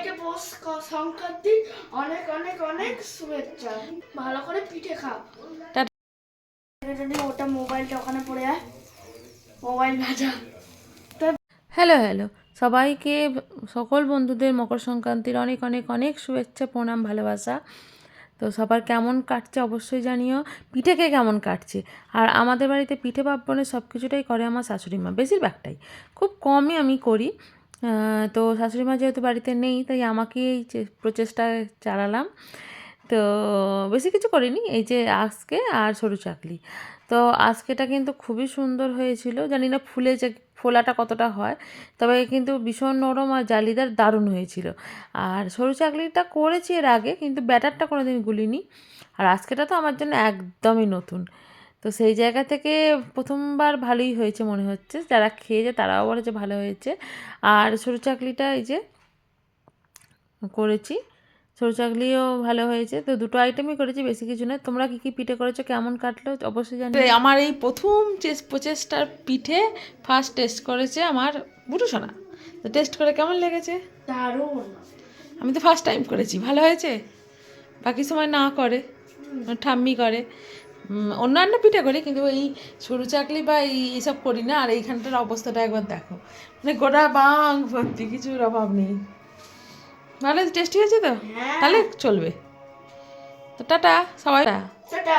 সবাইকে পৌষ সংক্রান্তির অনেক অনেক অনেক শুভেচ্ছা। ভালো করে পিঠে খাও। ওটা মোবাইলটা ওখানে পড়ে যায়, মোবাইল ভাজা। হ্যালো হ্যালো সবাইকে, সকল বন্ধুদের মকর সংক্রান্তির অনেক অনেক অনেক শুভেচ্ছা, প্রণাম, ভালোবাসা। তো সবার কেমন কাটছে অবশ্যই জানিও। পিঠে কে কেমন কাটছে। আর আমাদের বাড়িতে পিঠে পার্বণে সব কিছুটাই করে আমার শাশুড়ি মা, বেশিরভাগটাই, খুব কমই আমি করি। তো শাশুড়ি মা যেহেতু বাড়িতে নেই তাই আমাকেই এই প্রচেষ্টা চালালাম। তো বেশি কিছু করিনি, এই যে আজকে আর সরু চাকলি। তো আজকেটা কিন্তু খুবই সুন্দর হয়েছিল, জানি না ফুলে যে ফোলাটা কতটা হয়, তবে কিন্তু ভীষণ নরম আর জালিদার, দারুণ হয়েছিল। আর সরু চাকলিটা করেছি এর আগে, কিন্তু ব্যাটারটা কোনোদিন গুলিনি। আর আজকেটা তো আমার জন্য একদমই নতুন। তো সেই জায়গা থেকে প্রথমবার ভালোই হয়েছে মনে হচ্ছে, যারা খেয়েছে তারাও বলে যে ভালো হয়েছে। আর সরু চাকলিটা এই যে করেছি, সরু চাকলিও ভালো হয়েছে। তো দুটো আইটেমই করেছি, বেশি কিছু নয়। তোমরা কী কী পিঠে করেছো, কেমন কাটলো অবশ্যই জানি। আমার এই প্রথম প্রচেষ্টার পিঠে ফার্স্ট টেস্ট করেছে আমার বুটু সোনা। তো টেস্ট করে কেমন লেগেছে? দারুণ। আমি তো ফার্স্ট টাইম করেছি, ভালো হয়েছে। বাকি সময় না করে, ঠাম্মি করে। অন্যান্য পিঠে করি, কিন্তু এই সরু চাকলি বা এইসব করি না। আর এইখানটার অবস্থাটা একবার দেখো, মানে গোটা বাং ভর্তি, কিছুর অভাব নেই। ভালো টেস্টি হয়েছে তো, তাহলে চলবে। তো টাটা সবাই। টাটা।